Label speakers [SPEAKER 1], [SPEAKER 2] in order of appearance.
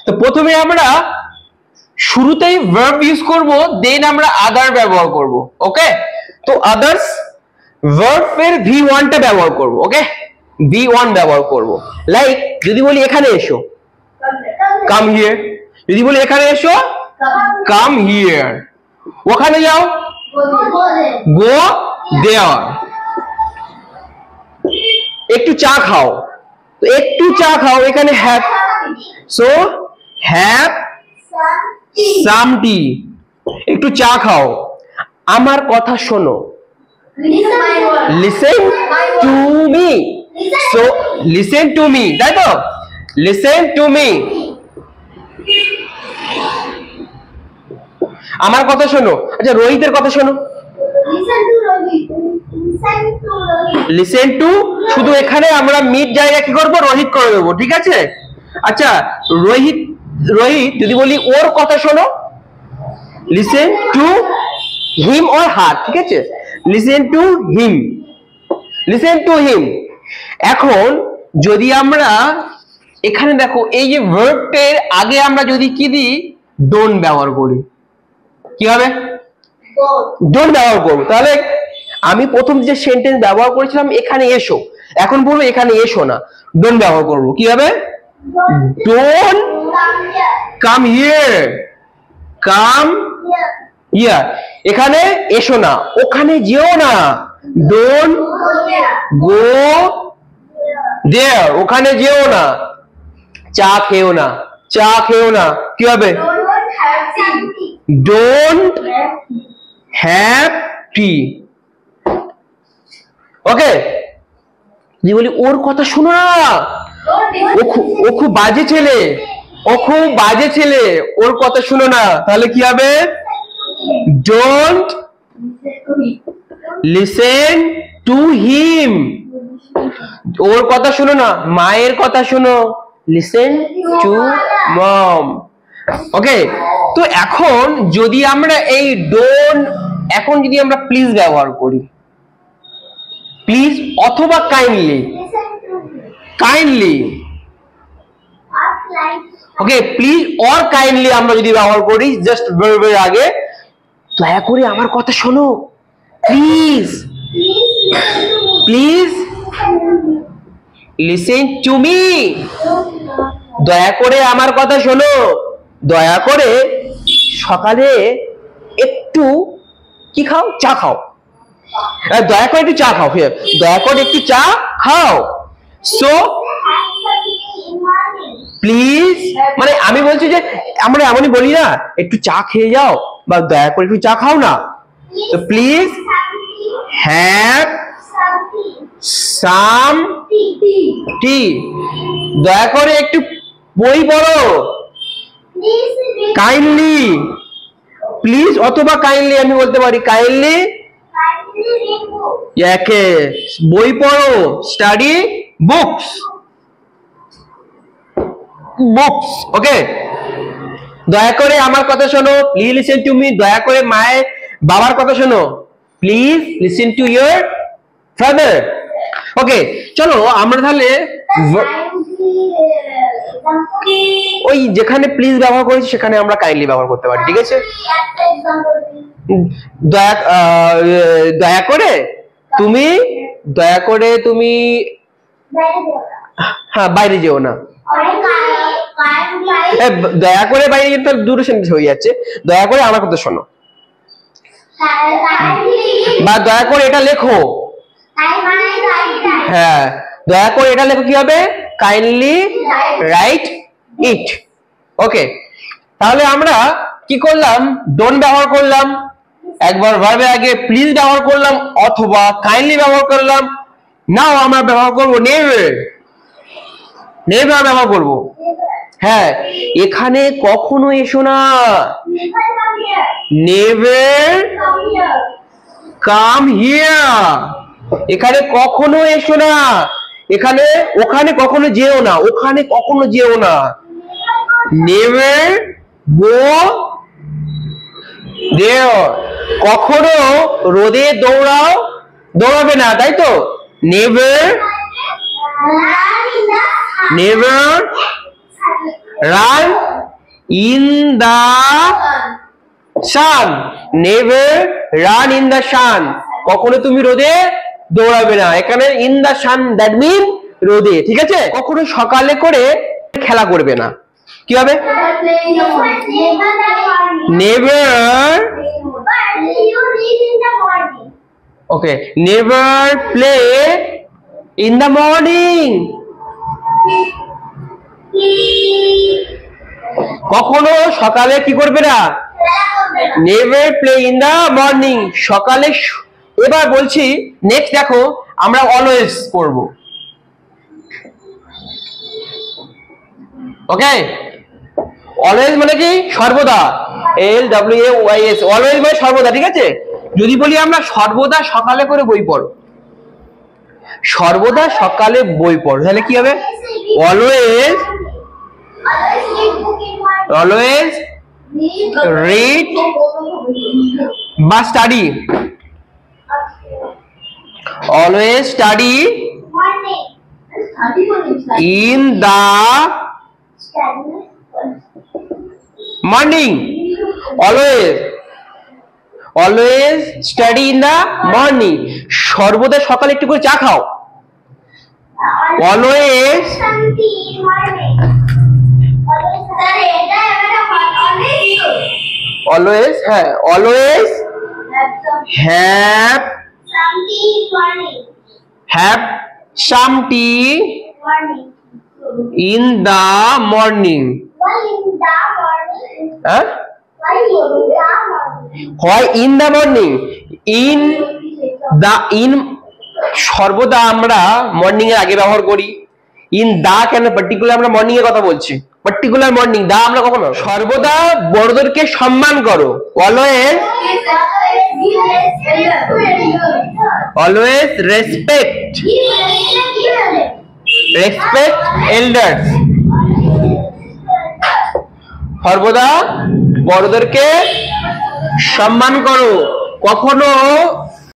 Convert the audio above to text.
[SPEAKER 1] তো প্রথমে আমরা শুরুতেই ভার্ব ইউজ করব, দেন আমরা আদার ব্যবহার করব। ওকে, তো আদার্স ভার্ব এর V1 টা ব্যবহার করব। ওকে, V1 ব্যবহার করব। লাইক যদি বলি এখানে এসো, কাম হিয়ার। যদি বলি এখানে এসো, কাম হিয়ার। ওখানে যাও, গো দেয়ার। একটু চা খাও, তো একটু চা খাও, এখানে হ্যাভ, সো হ্যাভ সাম টি। একটু চা খাও। আমার কথা শোনো, listen to me. So listen to me, তাই তো, লিসেন টু মি। আমার কথা শোনো। আচ্ছা, রোহিতের কথা শোনো, লিসেন টু। শুধু এখানে আমরা মিড জায়গা কি করবো, রোহিত করে দেবো, ঠিক আছে। আচ্ছা, রোহিত যদি বলি ওর কথা শোনো, listen to him or her, ঠিক আছে, listen to him, listen to him. এখন যদি আমরা এখানে দেখো, এই যে ভার্বটের আগে আমরা যদি কি দিই, ডোন্ট ব্যবহার করি, কি হবে, ডোন্ট ব্যবহার করবো। তাহলে আমি প্রথম যে সেন্টেন্স ব্যবহার করেছিলাম এখানে এসো, এখন বলবো এখানে এসো না, ডোন্ট ব্যবহার করবো। কি হবে, don't come here, come here. এখানে এসো না, ওখানে যেও না, ডোন্ট গো দেয়ার। ওখানে যেও না, চা খেও না, চা খেও না। কি হবে, ডোন্ট হ্যাভ টি। ওকে, যে বলি ওর কথা শোনো না, ও খুব বাজে ছেলে, ও খুব বাজে ছেলে, ওর কথা শোনো না। তাহলে কি হবে, ডোন্ট লিসেন টু হিম। ওর কথা শোনো না, মায়ের কথা শোনো, লিসেন টু মম। ওকে, তো এখন যদি আমরা এই ডোন্ট, এখন যদি আমরা প্লিজ ব্যবহার করি, প্লিজ অথবা kindly, kindly. Okay, please or kindly আমরা যদি ব্যবহার করি জাস্ট ভার্বের আগে, দয়া করে আমার কথা শোনো, please, please listen to me. দয়া করে আমার কথা শোনো, দয়া করে সকালে একটু কি খাও, চা খাও, দয়া করে একটু চা খাও, দয়া করে একটু চা খাও। সো প্লিজ, মানে আমি বলছি যে আমরা এমনই বলি না, একটু চা খেয়ে যাও বা দয়া করে একটু চা খাও না। তো প্লিজ হ্যাভ সাম টি। দয়া করে একটু বই পড়ো, কাইন্ডলি, প্লিজ অথবা কাইন্ডলি আমি বলতে পারি, কাইন্ডলি একে বই পড়ো, স্টাডি বুকস, বুকস। ওকে, দয়া করে আমার কথা শোনো, প্লিজ লিসেন টু মি। দয়া করে মায়ের বাবার কথা শোনো, please listen to your father. Okay, চলো আমরা তাহলে ওই যেখানে প্লিজ ব্যবহার করেছি সেখানে আমরা কাইন্ডলি ব্যবহার করতে পারি, ঠিক আছে। দয়া করে তুমি, দয়া করে তুমি, হ্যাঁ বাইরে যেও না। দয়া করে বাইরে যেতে দুটো সেন্টেন্স হয়ে যাচ্ছে। দয়া করে আমার কথা শোনো, বা দয়া করে এটা লেখো, হ্যাঁ দয়া করে এটা লেখো। কি হবে, কাইন্ডলি রাইট ইট। ওকে, তাহলে আমরা কি করলাম, ডোন্ট ব্যবহার করলাম, একবার ভার্বের আগে প্লিজ ব্যবহার করলাম অথবা কাইন্ডলি ব্যবহার করলাম। নাও আমরা ব্যবহার করব নেভার, নেভার ব্যবহার করব। হ্যাঁ, এখানে কখনো এসো না, নেভার কাম হিয়ার। এখানে কখনো এসো না, এখানে ওখানে কখনো যেও না, ওখানে কখনো যেও না, নেভার গো দেয়ার। কখনো রোদে দৌড়াও, দৌড়াবে না, তাই তো, never, never run in the sun, never run in the sun, কখনো তুমি রোদে দৌড়াবে না, এখানে in the sun that mean রোদে, ঠিক আছে। কখনো সকালে করে খেলা করবে না, কি হবে? never, okay, never play in the morning, কখনো সকালে কি করবে না? never play in the morning, সকালে। এবার বলছি নেক্সট, দেখো আমরা অলওয়েজ করব, ওকে। অলওয়েজ মানে কি? সর্বদা, LWAYS, অলওয়েজ মানে সর্বদা, ঠিক আছে। যদি বলি আমরা সর্বদা সকালে করে বই পড়ো, সর্বদা সকালে বই পড়ো, তাহলে কি হবে? অলওয়েজ, অলওয়েজ read বা study, always study in the morning, always, always study in the morning, সর্বদা সকালে একটু করে চা খাও, always, always, হ্যাঁ, always have some tea in the morning, হ্যাঁ, হয় in the morning, in the, in সর্বদা আমরা মর্নিং এর আগে ব্যবহার করি, ইন দা কেন? পার্টিকুলার আমরা মর্নিং এর কথা বলছি, পার্টিকুলার মর্নিং, দা আমরা কখনো। সর্বদা বড়দেরকে সম্মান করো, always, always respect, respect elders, সর্বদা বড়দেরকে সম্মান করো, কখনো